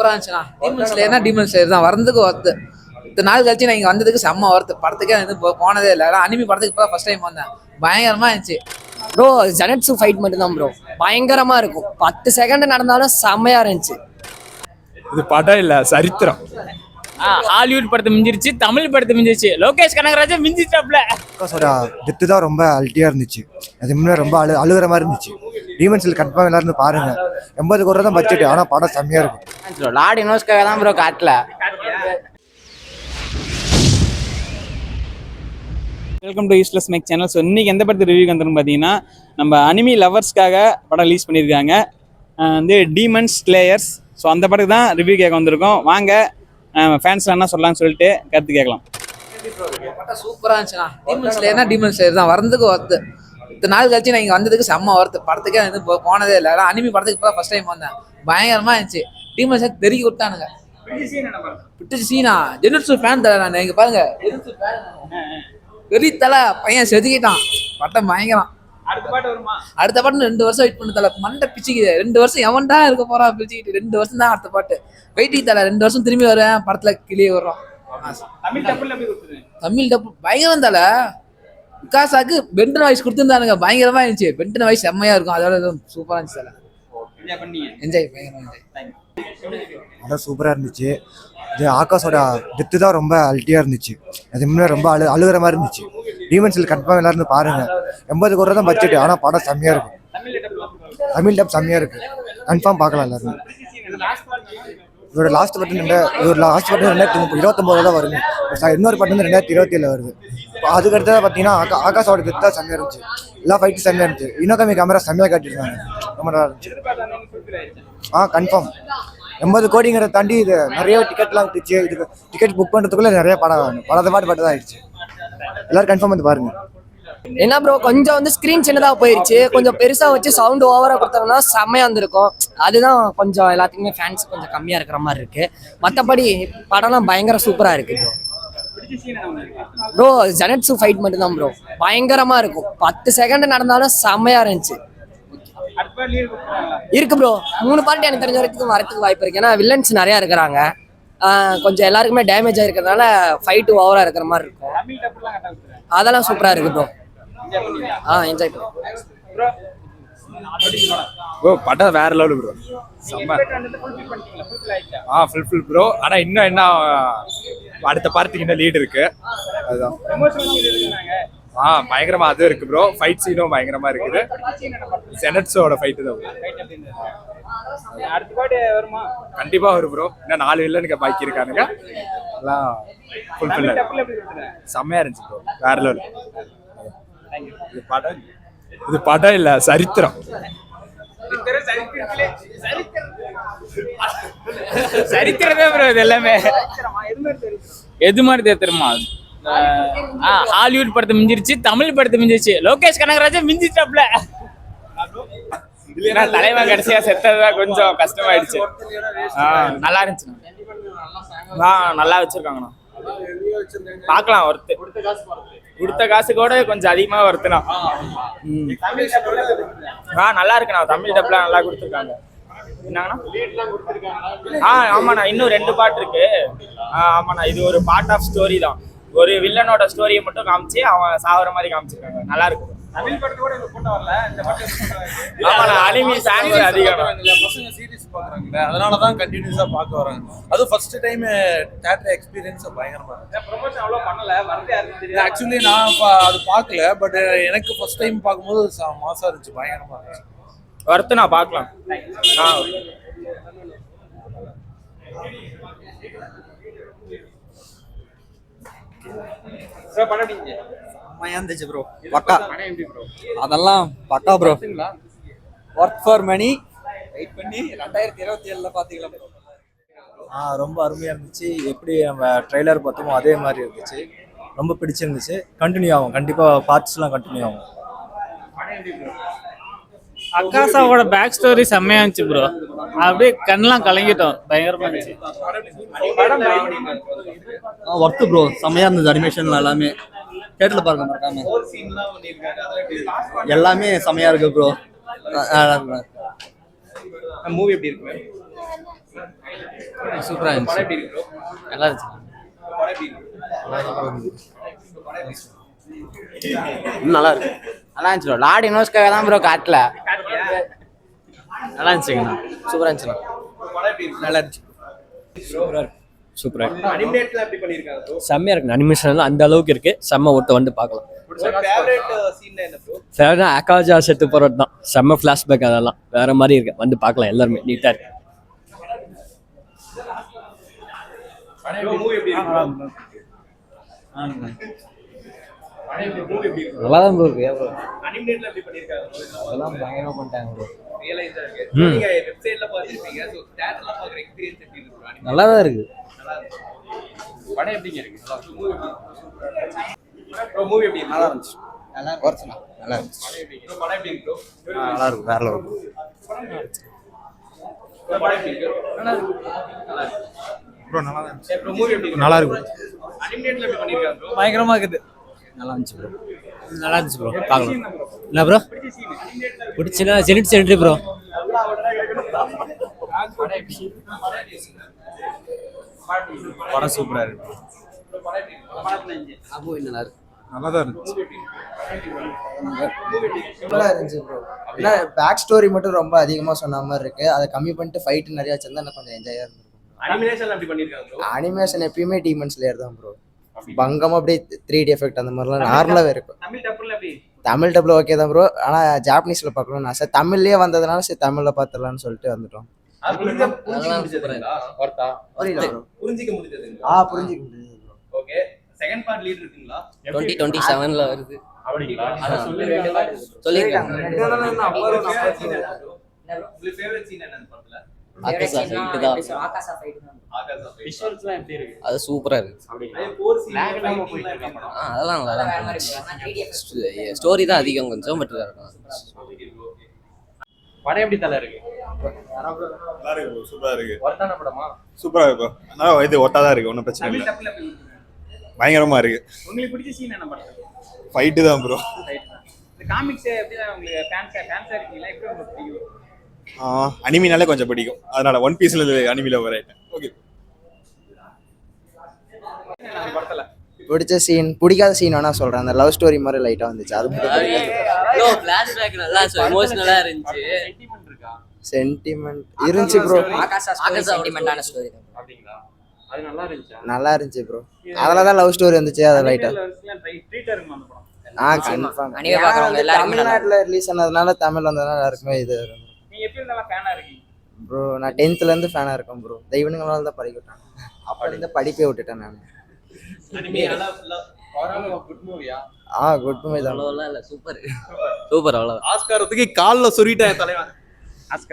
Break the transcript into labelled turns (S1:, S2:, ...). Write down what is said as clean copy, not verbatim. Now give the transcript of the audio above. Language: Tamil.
S1: சூப்பரா இருந்துச்சுண்ணா. டீமன் ஸ்லேயர்னா டீமன் ஸ்லேயர் தான், வரதுக்கு ஒர்த்து. இத்தனை நாள் கழிச்சு நான் இங்க வந்ததுக்கு செம்ம ஒர்த்து. படத்துக்கே வந்து போனதே இல்லை, அனிமி படத்துக்கு இப்போ ஃபர்ஸ்ட் டைம் வந்தேன். பயங்கரமா இருந்துச்சு
S2: ப்ரோ. ஜெனட்ஸு ஃபைட் மட்டும் தான் ப்ரோ, பயங்கரமா இருக்கும். 10 செகண்ட் நடந்தாலும் செம்மையா இருந்துச்சு.
S3: இது படம் இல்ல, சரித்திரம்.
S4: ஹாலிவுட் படத்தை மிஞ்சிருச்சு, தமிழ் படத்தை மிஞ்சிருச்சு. லோகேஷ் கனகராஜன் மிஞ்சிட்டாப்ல.
S5: டெத்து தான் ரொம்ப அல்ட்டியா இருந்துச்சு. அது முன்னே ரொம்ப அழுகிற மாதிரி இருந்துச்சு. டீமன்ஸில் கன்ஃபார்ம் எல்லாரும் பாருங்க. 80 கோடி தான் பட்ஜெட், ஆனால் படம் செம்மையா இருக்கும்.
S2: லார்ட் இனோஸ்காக தான் ப்ரோ காட்டல.
S4: Welcome to useless make channel. So இன்னைக்கு எந்த படத்துக்கு ரிவ்யூ வந்துடும் பார்த்தீங்கன்னா, நம்ம அனிமி லவர்ஸ்க்காக படம் ரிலீஸ் பண்ணியிருக்காங்க, வந்து டீமன் ஸ்லேயர்ஸ். ஸோ அந்த படத்துக்கு தான் ரிவ்யூ கேட்க வந்திருக்கோம். வாங்க ஃபேன்ஸ் என்ன சொல்லலாம்னு சொல்லிட்டு கருத்து கேட்கலாம்.
S1: படம் சூப்பரா இருந்துச்சுண்ணா. டீமன் ஸ்லேயர்னா டீமன் ஸ்லேயர் தான், வரதுக்கு ஒர்த்து. இத்தனை நாள் கழிச்சு நான் இங்க வந்ததுக்கு செம்ம ஒர்த்து. படத்துக்கே வந்து போனதே இல்லை, அனிமி படத்துக்கு இப்போ ஃபர்ஸ்ட் டைம் வந்தேன். பயங்கரமா இருந்துச்சு. டீமன் ஸ்லேயர் தெருக்கி விட்டானுங்க. பிடிச்ச சீனா ஜெனுட்சு ஃபேன் தலை. நான் இங்க பாருங்க, பெரிய தலை பையன் செதுக்கிட்டான். பட்டம் பயங்கரம். அடுத்த பாட்டு 2 வருஷம் வெயிட் பண்ண தலை. மண்டை பிச்சுக்குது. 2 வருஷம் எவன்டா இருக்க போறா பிச்சுக்கிட்டு. 2 வருஷம் தான் அடுத்த பாட்டு வெயிட்டிங் தலை. 2 வருஷம் திரும்பி வருவேன், படத்துல கிளியே வர்றோம். தமிழ் டப்பு பயங்கரம் தலை. விகாசாக்கு பென்டன் வாய்ஸ் கொடுத்துருந்தானுங்க, பயங்கரமா இருந்துச்சு. பென்டன் வாய்ஸ் செம்மையா இருக்கும். அதோட சூப்பரா இருந்துச்சு தலை. என்ஜாய், பயங்கரமா என்ஜாய்.
S5: படம் சூப்பரா இருந்துச்சு. இது ஆகாஷோட டெத்து தான் ரொம்ப அல்ட்டியா இருந்துச்சு. அது முன்னே ரொம்ப அழுகிற மாதிரி இருந்துச்சு. டீமன்ஸில் கன்ஃபார்ம் எல்லாரும் பாருங்க. 80 கோடி தான் பட்ஜெட், ஆனால் படம் செம்மையா இருக்கும். தமிழ் டப் செம்மையா இருக்கு, கன்ஃபார்ம் பார்க்கலாம் எல்லாரும். இதோட லாஸ்ட் பட்டன் 2029 தான் வருங்க. இன்னொரு பட்டன் 2027 வருது. அதுக்கு அடுத்ததான் பார்த்தீங்கன்னா ஆகாஷோட டெத்து தான் செம்மையா இருந்துச்சு. எல்லா ஃபைட்டும் செம்மையா இருந்துச்சு. இன்னொரு கேமரா செம்மையா காட்டியிருக்காங்க, ரொம்ப நல்லா இருந்துச்சு. கன்ஃபார்ம் 80 கோடிங்கிறத தாண்டி இது நிறைய டிக்கெட்லாம் விட்டுச்சு. இதுக்கு டிக்கெட் புக் பண்ணுறதுக்குள்ள நிறைய படத்தை பாட்டு தான் ஆயிடுச்சு. எல்லாரும் கன்ஃபார்ம் வந்து பாருங்க.
S2: என்ன ப்ரோ, கொஞ்சம் வந்து ஸ்க்ரீன் சின்னதாக போயிடுச்சு. கொஞ்சம் பெருசா வச்சு சவுண்ட் ஓவரா கொடுத்தாங்கன்னா செம்மையா இருந்திருக்கும். அதுதான் கொஞ்சம் எல்லாத்துக்குமே ஃபேன்ஸ் கொஞ்சம் கம்மியா இருக்கிற மாதிரி இருக்கு. மற்றபடி படம்லாம் பயங்கர சூப்பரா இருக்கு ப்ரோ. ப்ரோ ஜெனட்ஸு ஃபைட் மட்டும் தான் ப்ரோ, பயங்கரமா இருக்கும். 10 செகண்ட் நடந்தாலும் செம்மையா இருந்துச்சு. இருக்கு ப்ரோ, 3 பார்ட் எனக்கு தெரிஞ்ச வரைக்கும் வரதுக்கு வாய்ப்பு இருக்கு. ஏன்னா வில்லன்ஸ் நிறையா இருக்கிறாங்க. கொஞ்சம் எல்லாருக்குமே டேமேஜ் ஆகிருக்கிறதுனால ஃபைட்டு ஓவரா இருக்கிற மாதிரி இருக்கும். அதெல்லாம் சூப்பரா இருக்கு ப்ரோ. Enjoy bro.
S3: படம் வேற லெவல் ப்ரோ, செம்ம. Full bro. ஆனா இன்னும் என்ன, அடுத்த பார்ட்டுக்கு இன்னும் லீட் இருக்கு. அதுதான் பயங்கரமா அது இருக்கு ப்ரோ. ஃபைட் சீனும் பயங்கரமா இருக்குது. ஜெனட்ஸோட ஃபைட்டு தான் கண்டிப்பா வரும் ப்ரோ. இன்னும் 4 வில்லனுக்கு பாக்கி இருக்கானுங்க. எல்லாம் ஃபுல்ஃபில் செம்மையா இருந்துச்சு ப்ரோ, வேற லெவல். இது படம் இல்ல, சரித்திரம்.
S4: சரித்திரமே ப்ரோ இது எல்லாமே. எது மாதிரி தெரியுமா, ஹாலிவுட் படத்தை மிஞ்சிருச்சு, தமிழ் படத்தை மிஞ்சிருச்சு. லோகேஷ் கனகராஜன் மிஞ்சிட்டாப்ல. தலைவன் கடைசியா செத்ததுதான் கொஞ்சம் கஷ்டமாயிடுச்சு. நல்லா இருந்துச்சு, நல்லா வச்சிருக்காங்கண்ணா. பார்க்கலாம், ஒருத்து கொடுத்த காசு கூட கொஞ்சம் அதிகமா வருத்துனா. நல்லா இருக்குண்ணா. தமிழ் டப்லாம் நல்லா கொடுத்துருக்காங்க. என்னங்கண்ணா? ஆமாண்ணா, இன்னும் 2 பார்ட் இருக்கு. ஆமாண்ணா, இது ஒரு பார்ட் ஆஃப் ஸ்டோரி தான். ஒரு வில்லனோட ஸ்டோரியை மட்டும் காமிச்சு அவன் சாகுற மாதிரி காமிச்சிருக்காங்க. நல்லா இருக்கு. தமிழ் படத்து கூட போட்டோ வரல, இந்த படம். ஆமாண்ணா, அனிமி ஃபேன்ஸ் அதிகம்.
S6: பசங்க சீரிஸ் பாக்குறாங்க, அதனால தான் கண்டினியூஸா பார்க்க வராங்க. அது ஃபர்ஸ்ட் டைம் தியேட்டர் எக்ஸ்பீரியன்ஸ் பயங்கரமா இருக்கு.
S4: ப்ரமோஷன் அவ்வளோ பண்ணல, வரது யாருக்கு தெரியும்.
S6: ஆக்சுவலி நான் அது பார்க்கல, பட் எனக்கு ஃபர்ஸ்ட் டைம் பார்க்கும்போது மாசா இருந்துச்சு, பயங்கரமா இருந்துச்சு.
S4: வரத்து நான் பார்க்கலாம்.
S7: இருந்துச்சு ப்ரோ, பக்கா. அதெல்லாம் பக்கா bro. Work for money. Wait பண்ணி 2027 பாத்தீங்களா ப்ரோ?
S5: ரொம்ப அருமையா இருந்துச்சு. எப்படி நம்ம ட்ரெய்லர் பார்த்தோமோ அதே மாதிரி இருந்துச்சு. ரொம்ப பிடிச்சிருந்துச்சு. கண்டினியூ ஆகும், கண்டிப்பா பார்ட்ஸ்லாம் கண்டினியூ ஆகும்.
S4: அக்காசாவோட பேக் ஸ்டோரி செம்மையா இருந்துச்சு ப்ரோ. அப்படியே கண்ணெல்லாம் கலங்கிட்டோம், பயங்கரமா இருந்துச்சு.
S7: ஒர்க் ப்ரோ, செம்மையா இருந்தது. அனிமேஷன் எல்லாமே தேட்டர்ல பாருங்க மறக்காம. எல்லாமே செம்மையா இருக்கு ப்ரோ.
S4: மூவி எப்படி இருக்கு?
S1: சூப்பரா இருந்துச்சு நல்லா இருந்துச்சு நல்லா இருக்கு நல்லா இருந்துச்சு ப்ரோ லார்ட் இன்வெஸ்ட்காக தான் ப்ரோ காட்டல நல்லா இருந்துச்சுங்கண்ணா சூப்பரா இருந்துச்சுண்ணா
S3: நல்லா இருந்துச்சு
S8: சூப்பரா இருக்கு
S6: அனிமேட்ல எப்படி பண்ணிருக்காங்க ப்ரோ
S8: செம்மையா இருக்கு அனிமேஷன் அந்த அளவுக்கு இருக்கு செம்ம ஒருத்த வந்து பார்க்கலாம்
S6: ஃபேவரட் சீன் என்ன ப்ரோ
S8: ஃபேவரட் ஆகாஜா செத்து போறது தான் செம்ம ஃபிளாஷ்பேக் அதெல்லாம் வேற மாதிரி இருக்கு வந்து பார்க்கலாம் எல்லாருமே நீட்டா இருக்கு
S6: மூவி எப்படி இருக்கு
S1: நல்லா தான் ப்ரோ இருக்கு
S6: அனிமேட்ல எப்படி பண்ணிருக்காங்க
S1: அதெல்லாம் பயங்கரமா பண்ணிட்டாங்க ப்ரோ
S6: ரியலைஸா இருக்கு நீங்க வெப்சைட்ல பாத்துருப்பீங்க சோ தியேட்டர்ல பாக்குற எக்ஸ்பீரியன்ஸ் எப்படி இருக்கு bro?
S1: நல்லா தான் இருக்கு
S6: நல்லா இருக்கு படம் எப்படிங்க இருக்கு மூவி எப்படி நல்லா இருந்துச்சு
S5: நல்லா இருந்துச்சு
S6: படம் எப்படி இருக்கு படம் எப்படி இருக்கு bro?
S5: நல்லா இருக்கும் வேற லெவல்
S6: படம் எப்படி இருக்கு நல்லா இருக்கு
S3: ப்ரோ நல்லா தான் இருந்துச்சு
S6: ப்ரோ மூவி எப்படி இருக்கு
S3: நல்லா இருக்கு
S6: அனிமேட்ல எப்படி பண்ணிருக்காங்க ப்ரோ
S4: பயங்கரமா இருக்குது
S8: நல்லா இருந்துச்சு ப்ரோ நல்லா இருந்துச்சு ப்ரோ பார்க்கலாம் என்ன ப்ரோ பிடிச்சுன்னா ஜெனிட் சென்ட்ரி ப்ரோ
S3: படம் சூப்பரா இருக்கு நல்லா தான் இருந்துச்சு
S5: சூப்பரா இருந்துச்சு ப்ரோ இல்லை பேக் ஸ்டோரி மட்டும் ரொம்ப அதிகமாக சொன்ன மாதிரி இருக்கு அதை கம்மி பண்ணிட்டு ஃபைட் நிறையா வச்சிருந்தா எனக்கு கொஞ்சம் என்ஜாயாக இருந்திருக்கும்
S6: அனிமேஷன்ல எப்படி பண்ணிருக்காங்க ப்ரோ
S5: அனிமேஷன் எப்பயுமே டீமன் ஸ்லேயர் தான் ப்ரோ பங்கமாக அப்படியே 3D எஃபெக்ட் அந்த மாதிரிலாம் நார்மலாகவே இருக்கும்
S6: தமிழ் டப்புல எப்படி
S5: தமிழ் டப்பில் ஓகே தான் ப்ரோ ஆனால் ஜாப்பனீஸில் பார்க்கணும்னு ஆசை தமிழ்லேயே வந்ததுனால சரி தமிழில் பார்த்துடலாம்னு சொல்லிட்டு வந்துட்டோம்
S6: அது புரிஞ்சிக்க முடிஞ்சதுங்களா ஒர்த்தா
S5: புரியல ப்ரோ
S6: புரிஞ்சிக்க முடிஞ்சதுங்களா
S5: புரிஞ்சுக்க முடியுது bro
S6: okay second part lead இருக்குங்களா
S1: 2027ல வருது
S6: அப்படிங்களா
S1: அத சொல்லிருக்காங்க
S6: உங்களுக்கு ஃபேவரட் சீன் என்னன்னு படத்துல
S1: ஆகாஷா ஃபைட் தான்
S6: ஆகாஷா விஷுவல்ஸ்லாம் எப்படி இருக்கு
S1: அது சூப்பரா இருக்கு
S6: அப்படியே போர் சீன் லாக் போயிட்டு இருக்க படம்
S1: அதெல்லாம் நல்லா தான் ஸ்டோரி தான் அதிகம் கொஞ்சம் பட்
S6: படம் எப்படி தல இருக்கு
S3: நல்லா இருக்கு ப்ரோ சூப்பரா இருக்கு
S6: ஒர்த்தான படமா
S3: சூப்பரா இருக்கு ப்ரோ இது ஒட்டா தான் இருக்கு ஒன்றும் பிரச்சனை
S6: தமிழ்
S3: இல்லை
S6: டப்புல எப்படி இருக்கு
S3: பயங்கரமா இருக்கு
S6: உங்களுக்கு பிடிச்ச சீன் என்ன படத்துல
S3: ஃபைட்டு தான் ப்ரோ
S6: இந்த காமிக்ஸ் எப்படி உங்களுக்கு ஃபேன்ஸா இருக்கீங்களா எப்படி உங்களுக்கு பிடிக்கும்
S3: அனிமினாலே கொஞ்சம் பிடிக்கும் அதனால ஒன் பீஸ்ல அனிமில வரேன் ஓகே
S6: படத்துல
S5: பிடிச்ச சீன் பிடிக்காத சீன் வேணா சொல்கிறேன் அந்த லவ் ஸ்டோரி மாதிரி லைட்டாக வந்துச்சு அது மட்டும்
S1: ஃபிளாஷ்பேக் நல்லா எமோஷனலா இருந்துச்சு
S6: சென்டிமென்ட் இருக்கா
S5: சென்டிமெண்ட் இருந்துச்சு ப்ரோ
S1: ஆகாஷா சென்டிமெண்டான ஸ்டோரி
S6: அப்படிங்களா அது நல்லா இருந்துச்சா
S5: நல்லா இருந்துச்சு ப்ரோ அதில் தான் லவ் ஸ்டோரி வந்துச்சு அதை லைட்டாக
S6: ட்ரீட்டா இருக்குமா அந்த படம்
S5: கன்ஃபார்ம்
S1: அனிமே பார்க்கறவங்க எல்லாருமே நல்லா
S5: தமிழ்நாட்டில் ரிலீஸ் ஆனதுனால தமிழ் வந்ததுனால எல்லாருக்குமே இது
S6: நீங்க எப்படி இருந்தாலும் ஃபேனா இருக்கீங்க
S5: ப்ரோ நான் 10th இருந்து ஃபேனாக இருக்கேன் ப்ரோ தெய்வனுங்களால தான் படிக்க விட்டாங்க அப்போ இருந்து படிப்பே விட்டுட்டேன் நான்
S6: அனிமே நல்லா ஓவரால் குட் மூவியா
S5: குட் மூவி தான்
S1: அவ்வளோலாம் இல்லை சூப்பர் சூப்பர் அவ்வளோ
S6: ஆஸ்கார் ஒதுக்கி கால்ல சொரிட்டேன் தலைவன் ஆஸ்கார்